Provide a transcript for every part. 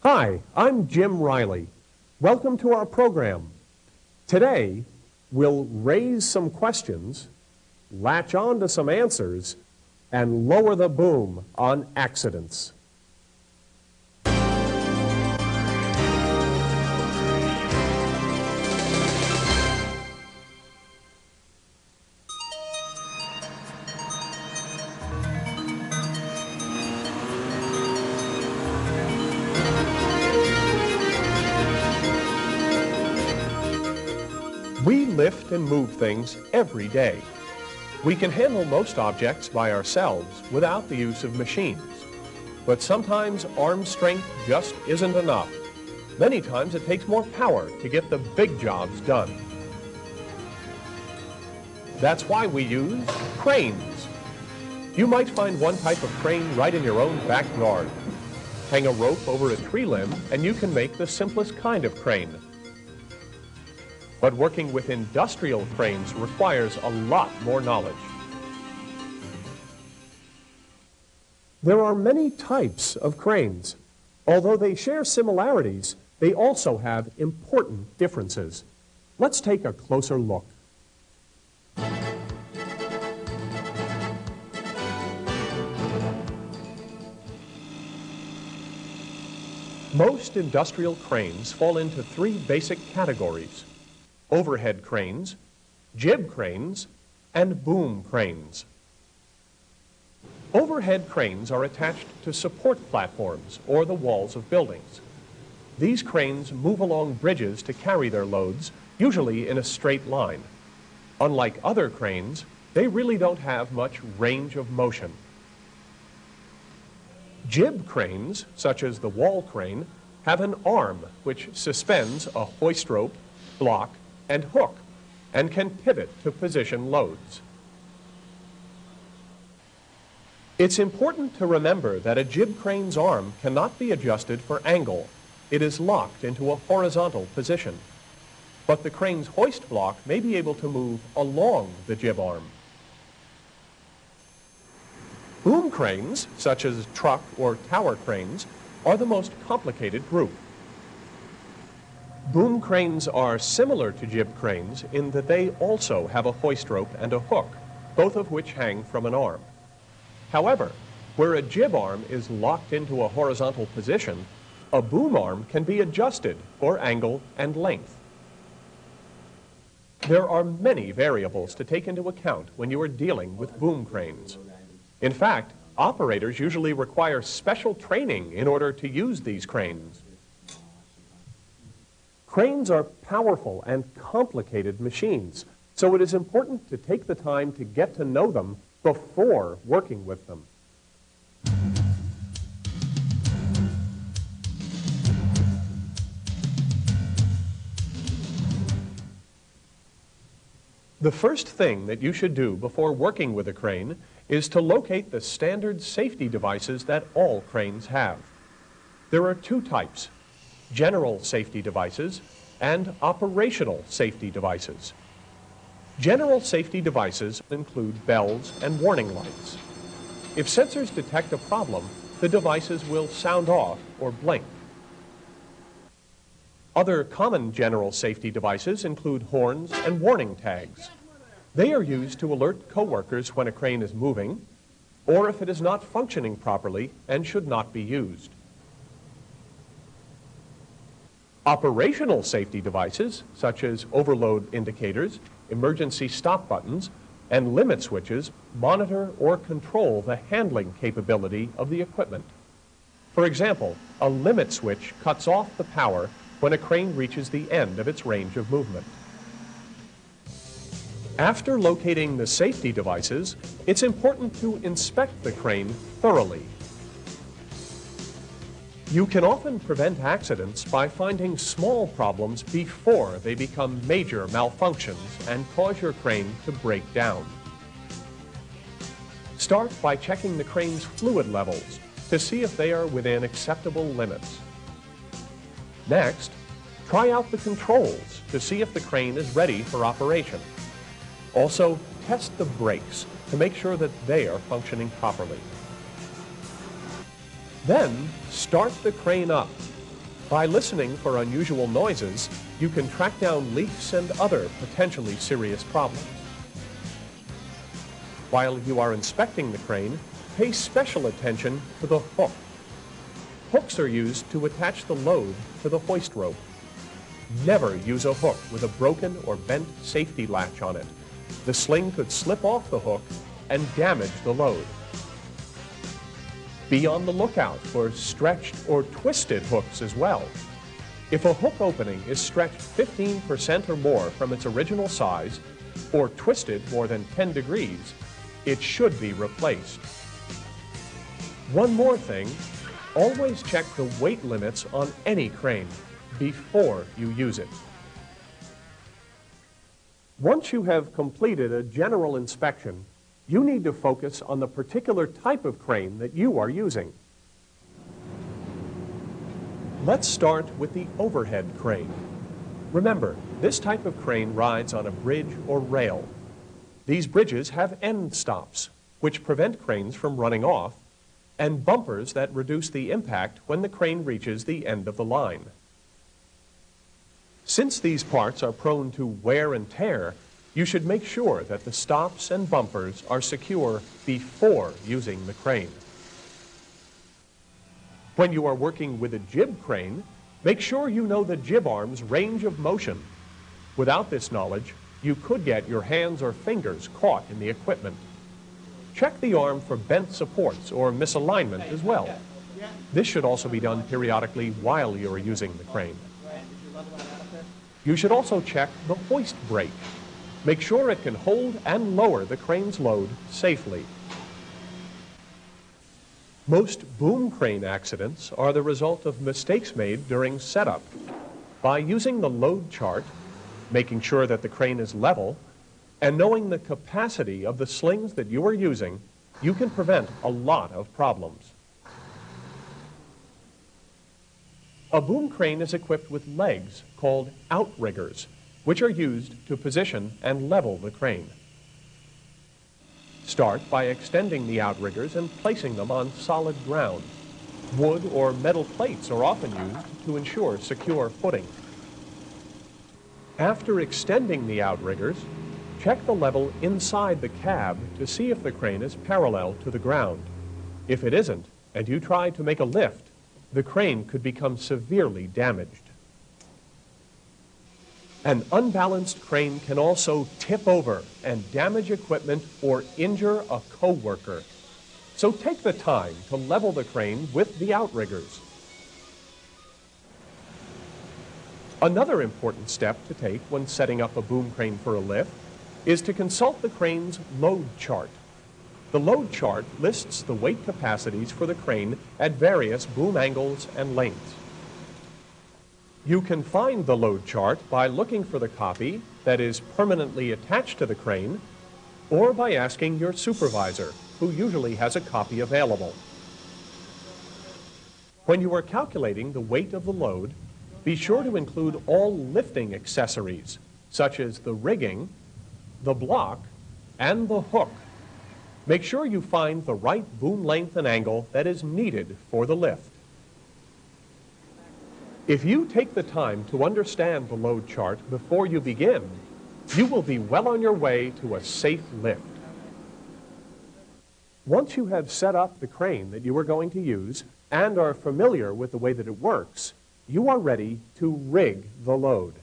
Hi, I'm Jim Riley. Welcome to our program. Today, we'll raise some questions, latch on to some answers, and lower the boom on accidents. We lift and move things every day. We can handle most objects by ourselves without the use of machines. But sometimes arm strength just isn't enough. Many times it takes more power to get the big jobs done. That's why we use cranes. You might find one type of crane right in your own backyard. Hang a rope over a tree limb and you can make the simplest kind of crane. But working with industrial cranes requires a lot more knowledge. There are many types of cranes. Although they share similarities, they also have important differences. Let's take a closer look. Most industrial cranes fall into three basic categories: overhead cranes, jib cranes, and boom cranes. Overhead cranes are attached to support platforms or the walls of buildings. These cranes move along bridges to carry their loads, usually in a straight line. Unlike other cranes, they really don't have much range of motion. Jib cranes, such as the wall crane, have an arm which suspends a hoist rope, block, and hook, and can pivot to position loads. It's important to remember that a jib crane's arm cannot be adjusted for angle. It is locked into a horizontal position. But the crane's hoist block may be able to move along the jib arm. Boom cranes, such as truck or tower cranes, are the most complicated group. Boom cranes are similar to jib cranes in that they also have a hoist rope and a hook, both of which hang from an arm. However, where a jib arm is locked into a horizontal position, a boom arm can be adjusted for angle and length. There are many variables to take into account when you are dealing with boom cranes. In fact, operators usually require special training in order to use these cranes. Cranes are powerful and complicated machines, so it is important to take the time to get to know them before working with them. The first thing that you should do before working with a crane is to locate the standard safety devices that all cranes have. There are two types: general safety devices and operational safety devices. General safety devices include bells and warning lights. If sensors detect a problem, the devices will sound off or blink. Other common general safety devices include horns and warning tags. They are used to alert coworkers when a crane is moving, or if it is not functioning properly and should not be used. Operational safety devices, such as overload indicators, emergency stop buttons, and limit switches, monitor or control the handling capability of the equipment. For example, a limit switch cuts off the power when a crane reaches the end of its range of movement. After locating the safety devices, it's important to inspect the crane thoroughly. You can often prevent accidents by finding small problems before they become major malfunctions and cause your crane to break down. Start by checking the crane's fluid levels to see if they are within acceptable limits. Next, try out the controls to see if the crane is ready for operation. Also, test the brakes to make sure that they are functioning properly. Then, start the crane up. By listening for unusual noises, you can track down leaks and other potentially serious problems. While you are inspecting the crane, pay special attention to the hook. Hooks are used to attach the load to the hoist rope. Never use a hook with a broken or bent safety latch on it. The sling could slip off the hook and damage the load. Be on the lookout for stretched or twisted hooks as well. If a hook opening is stretched 15% or more from its original size, or twisted more than 10 degrees, it should be replaced. One more thing, always check the weight limits on any crane before you use it. Once you have completed a general inspection, you need to focus on the particular type of crane that you are using. Let's start with the overhead crane. Remember, this type of crane rides on a bridge or rail. These bridges have end stops, which prevent cranes from running off, and bumpers that reduce the impact when the crane reaches the end of the line. Since these parts are prone to wear and tear, you should make sure that the stops and bumpers are secure before using the crane. When you are working with a jib crane, make sure you know the jib arm's range of motion. Without this knowledge, you could get your hands or fingers caught in the equipment. Check the arm for bent supports or misalignment as well. This should also be done periodically while you are using the crane. You should also check the hoist brake. Make sure it can hold and lower the crane's load safely. Most boom crane accidents are the result of mistakes made during setup. By using the load chart, making sure that the crane is level, and knowing the capacity of the slings that you are using, you can prevent a lot of problems. A boom crane is equipped with legs called outriggers, which are used to position and level the crane. Start by extending the outriggers and placing them on solid ground. Wood or metal plates are often used to ensure secure footing. After extending the outriggers, check the level inside the cab to see if the crane is parallel to the ground. If it isn't, and you try to make a lift, the crane could become severely damaged. An unbalanced crane can also tip over and damage equipment or injure a co-worker. So take the time to level the crane with the outriggers. Another important step to take when setting up a boom crane for a lift is to consult the crane's load chart. The load chart lists the weight capacities for the crane at various boom angles and lengths. You can find the load chart by looking for the copy that is permanently attached to the crane, or by asking your supervisor, who usually has a copy available. When you are calculating the weight of the load, be sure to include all lifting accessories, such as the rigging, the block, and the hook. Make sure you find the right boom length and angle that is needed for the lift. If you take the time to understand the load chart before you begin, you will be well on your way to a safe lift. Once you have set up the crane that you are going to use and are familiar with the way that it works, you are ready to rig the load.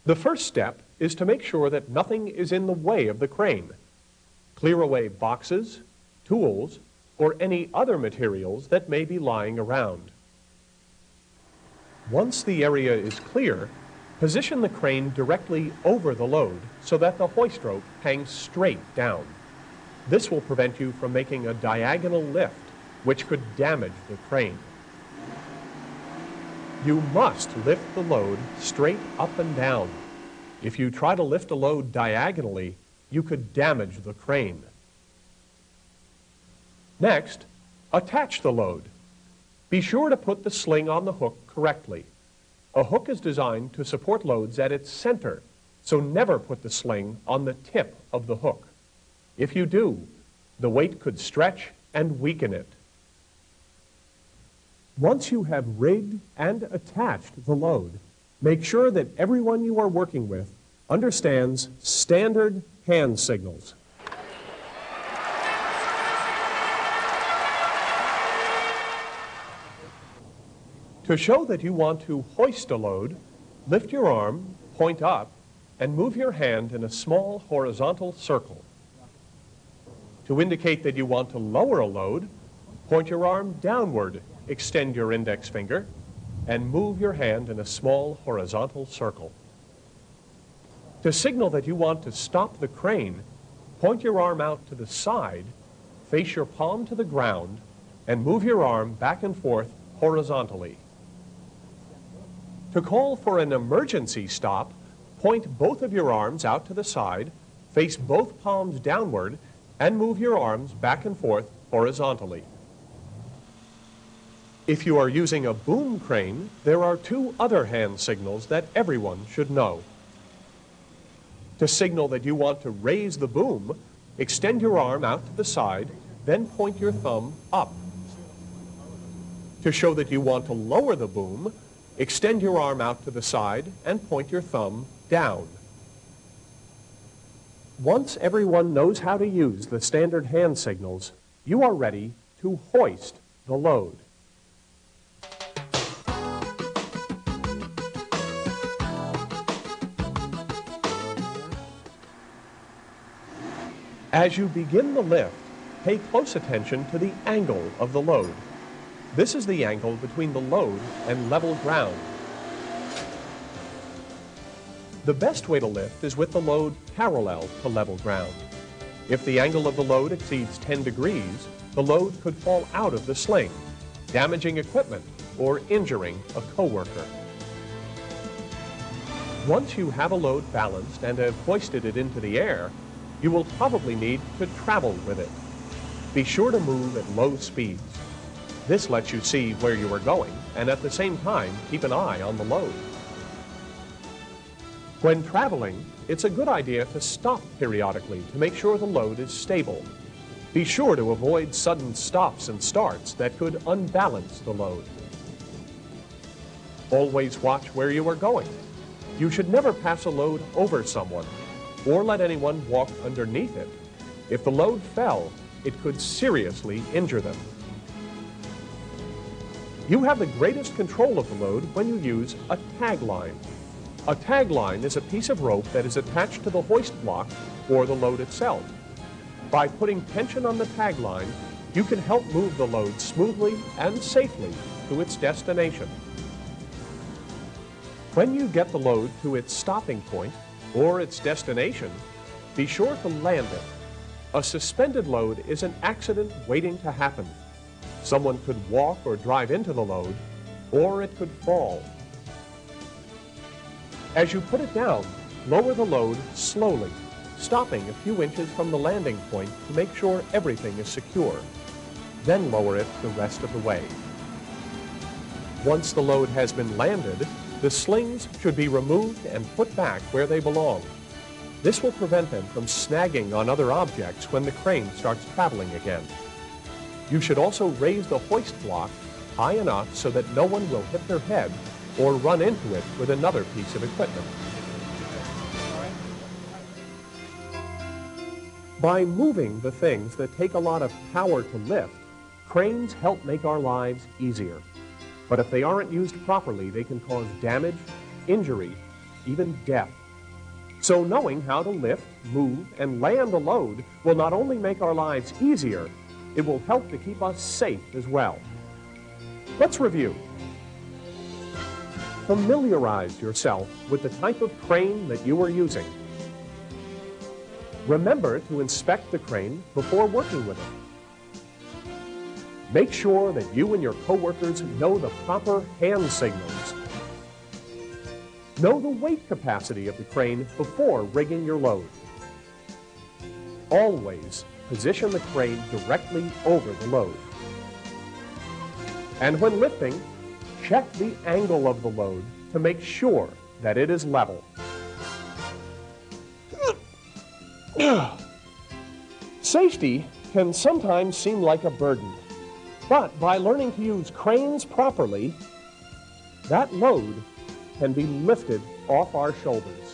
The first step is to make sure that nothing is in the way of the crane. Clear away boxes, tools, or any other materials that may be lying around. Once the area is clear, position the crane directly over the load so that the hoist rope hangs straight down. This will prevent you from making a diagonal lift, which could damage the crane. You must lift the load straight up and down. If you try to lift a load diagonally, you could damage the crane. Next, attach the load. Be sure to put the sling on the hook correctly. A hook is designed to support loads at its center, so never put the sling on the tip of the hook. If you do, the weight could stretch and weaken it. Once you have rigged and attached the load, make sure that everyone you are working with understands standard hand signals. To show that you want to hoist a load, lift your arm, point up, and move your hand in a small horizontal circle. To indicate that you want to lower a load, point your arm downward, extend your index finger, and move your hand in a small horizontal circle. To signal that you want to stop the crane, point your arm out to the side, face your palm to the ground, and move your arm back and forth horizontally. To call for an emergency stop, point both of your arms out to the side, face both palms downward, and move your arms back and forth horizontally. If you are using a boom crane, there are two other hand signals that everyone should know. To signal that you want to raise the boom, extend your arm out to the side, then point your thumb up. To show that you want to lower the boom, extend your arm out to the side and point your thumb down. Once everyone knows how to use the standard hand signals, you are ready to hoist the load. As you begin the lift, pay close attention to the angle of the load. This is the angle between the load and level ground. The best way to lift is with the load parallel to level ground. If the angle of the load exceeds 10 degrees, the load could fall out of the sling, damaging equipment or injuring a coworker. Once you have a load balanced and have hoisted it into the air, you will probably need to travel with it. Be sure to move at low speeds. This lets you see where you are going and at the same time keep an eye on the load. When traveling, it's a good idea to stop periodically to make sure the load is stable. Be sure to avoid sudden stops and starts that could unbalance the load. Always watch where you are going. You should never pass a load over someone or let anyone walk underneath it. If the load fell, it could seriously injure them. You have the greatest control of the load when you use a tag line. A tag line is a piece of rope that is attached to the hoist block or the load itself. By putting tension on the tag line, you can help move the load smoothly and safely to its destination. When you get the load to its stopping point or its destination, be sure to land it. A suspended load is an accident waiting to happen. Someone could walk or drive into the load, or it could fall. As you put it down, lower the load slowly, stopping a few inches from the landing point to make sure everything is secure. Then lower it the rest of the way. Once the load has been landed, the slings should be removed and put back where they belong. This will prevent them from snagging on other objects when the crane starts traveling again. You should also raise the hoist block high enough so that no one will hit their head or run into it with another piece of equipment. By moving the things that take a lot of power to lift, cranes help make our lives easier. But if they aren't used properly, they can cause damage, injury, even death. So knowing how to lift, move, and land a load will not only make our lives easier, it will help to keep us safe as well. Let's review. Familiarize yourself with the type of crane that you are using. Remember to inspect the crane before working with it. Make sure that you and your coworkers know the proper hand signals. Know the weight capacity of the crane before rigging your load. Always position the crane directly over the load. And when lifting, check the angle of the load to make sure that it is level. Safety can sometimes seem like a burden, but by learning to use cranes properly, that load can be lifted off our shoulders.